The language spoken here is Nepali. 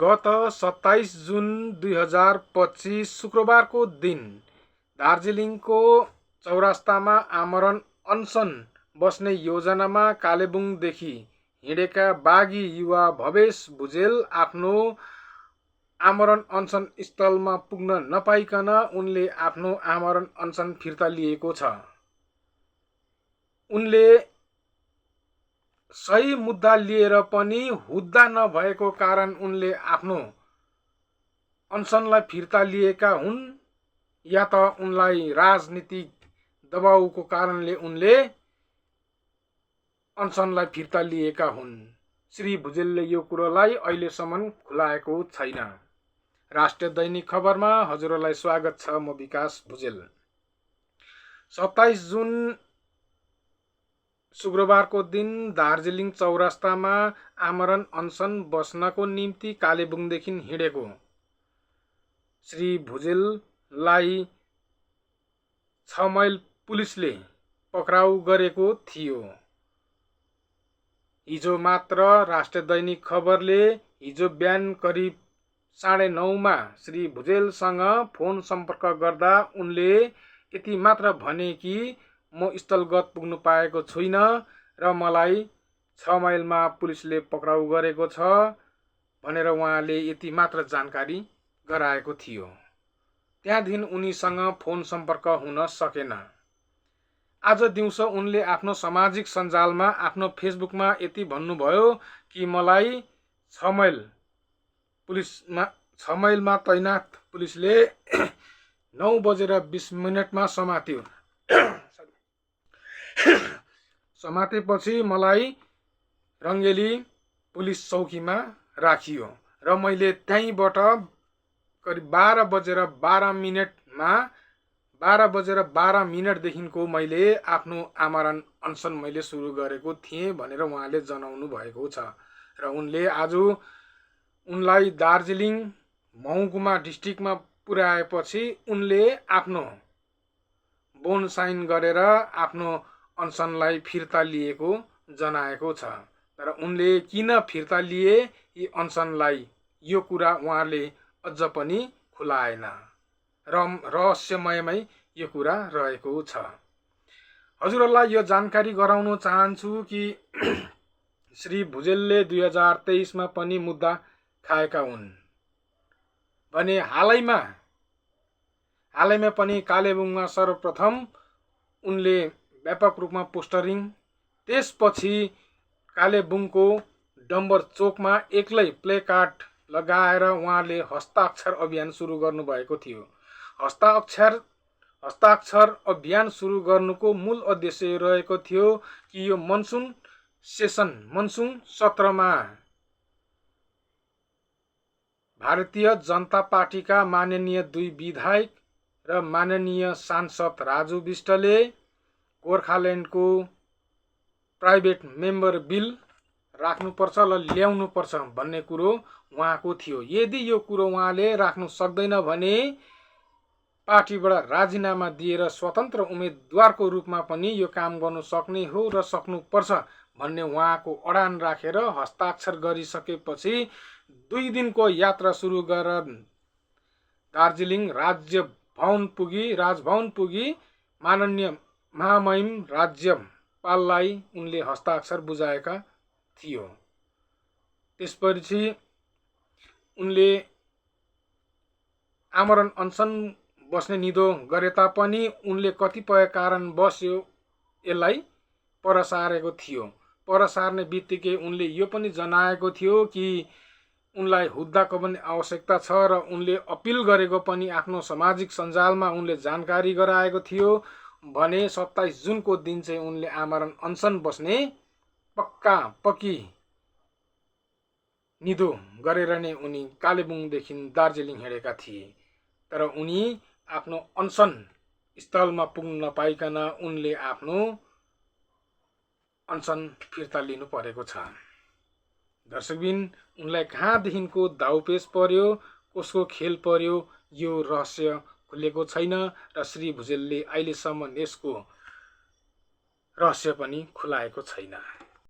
गत 27 जुन 2025 शुक्रबारको दिन दार्जिलिङको चौरास्तामा आमरण अनसन बस्ने योजनामा कालेबुङदेखि हिँडेका बागी युवा भवेश भुजेल आफ्नो आमरण अनसन स्थलमा पुग्न नपाइकन उनले आफ्नो आमरण अनसन फिर्ता लिएको छ। उनले सही मुद्दा लिएर पनि हुद्दा नभएको कारण उनले आफ्नो अनसनलाई फिर्ता लिएका हुन् या त उनलाई राजनीतिक दबाउको कारणले उनले अनसनलाई फिर्ता लिएका हुन्। श्री भुजेलले यो कुरोलाई अहिलेसम्म खुलाएको छैन। राष्ट्रिय दैनिक खबरमा हजुरलाई स्वागत छ। म विकास भुजेल। 27 जुन शुक्रबारको दिन दार्जिलिङ चौरास्तामा आमरण अनसन बस्नको निम्ति कालेबुङदेखि हिँडेको श्री भुजेललाई 6 माइल पुलिसले पक्राउ गरेको थियो। हिजो मात्र राष्ट्रिय दैनिक खबरले हिजो बिहान करिब 9:30 मा श्री भुजेलसँग फोन सम्पर्क गर्दा उनले यति मात्र भने कि म स्थलगत पुग्नु पाएको छुइन र मलाई 6 माइलमा पुलिसले पक्राउ गरेको छ भनेर उहाँले यति मात्र जानकारी गराएको थियो। त्यहाँदेखि उनीसँग फोन सम्पर्क हुन सकेन। आज दिउँसो उनले आफ्नो सामाजिक सञ्जालमा आफ्नो फेसबुकमा यति भन्नुभयो कि मलाई 6 माइलमा तैनात पुलिसले 9:20 मा समात्यो। समातेपछि मलाई रङ्गेली पुलिस चौकीमा राखियो र मैले त्यहीँबाट करिब 12:12 देखिको मैले आफ्नो आमरण अनसन मैले सुरु गरेको थिएँ भनेर उहाँले जनाउनु भएको छ। र उनले आज उनलाई दार्जिलिङ महकुमा डिस्ट्रिक्टमा पुर्याएपछि उनले आफ्नो बोन साइन गरेर आफ्नो अनसनलाई फिर्ता लिएको जनाएको छ। तर उनले किन फिर्ता लिए यी अनसनलाई यो कुरा उहाँले अझ पनि खुलाएन। रहस्यमयमै यो कुरा रहेको छ। हजुरहरूलाई यो जानकारी गराउन चाहन्छु कि श्री भुजेलले 2023 मा पनि मुद्दा खाएका हुन् भने हालैमा पनि कालेबुङमा सर्वप्रथम उनले व्यापक रूपमा पोस्टरिङ, त्यसपछि कालेबुङको डम्बर चोकमा एक्लै प्लेकार्ड लगाएर उहाँले हस्ताक्षर अभियान सुरु गर्नुभएको थियो। हस्ताक्षर अभियान सुरु गर्नुको मूल उद्देश्य रहेको थियो कि यो मनसुन सत्रमा भारतीय जनता पार्टीका माननीय 2 विधायक र माननीय सांसद राजु विष्टले गोर्खाल्यान्डको प्राइभेट मेम्बर बिल राख्नुपर्छ र ल्याउनुपर्छ भन्ने कुरो उहाँको थियो। यदि यो कुरो उहाँले राख्नु सक्दैन भने पार्टीबाट राजीनामा दिएर स्वतन्त्र उम्मेदवारको रूपमा पनि यो काम गर्नु सक्ने हो र सक्नुपर्छ भन्ने उहाँको अडान राखेर हस्ताक्षर गरिसकेपछि 2 दिनको यात्रा सुरु गरेर दार्जिलिङ राजभवन पुगी माननीय महामहिम राज्यपाललाई उनले हस्ताक्षर बुझाएका थियो। त्यसपछि उनले आमरण अनसन बस्ने निधो गरे तापनि उनले कतिपय कारणवश यसलाई पर सारेको थियो। पर सार्ने बित्तिकै उनले यो पनि जनाएको थियो कि उनलाई हुद्दाको पनि आवश्यकता छ र उनले अपिल गरेको पनि आफ्नो सामाजिक सञ्जालमा उनले जानकारी गराएको थियो भने 27 जुनको दिन चाहिँ उनले आमरण अनसन बस्ने पक्की निधो गरेर नै उनी कालेबुङदेखि दार्जिलिङ हिँडेका थिए। तर उनी आफ्नो अनसन स्थलमा पुग्न नपाइकन उनले आफ्नो अनसन फिर्ता लिनु परेको छ। दर्शकबिन, उनलाई कहाँदेखिको दाउपेच पर्यो, कसको खेल पर्यो, यो रहस्य खुलेको छैन र श्री भुजेलले अहिलेसम्म यसको रहस्य पनि खुलाएको छैन।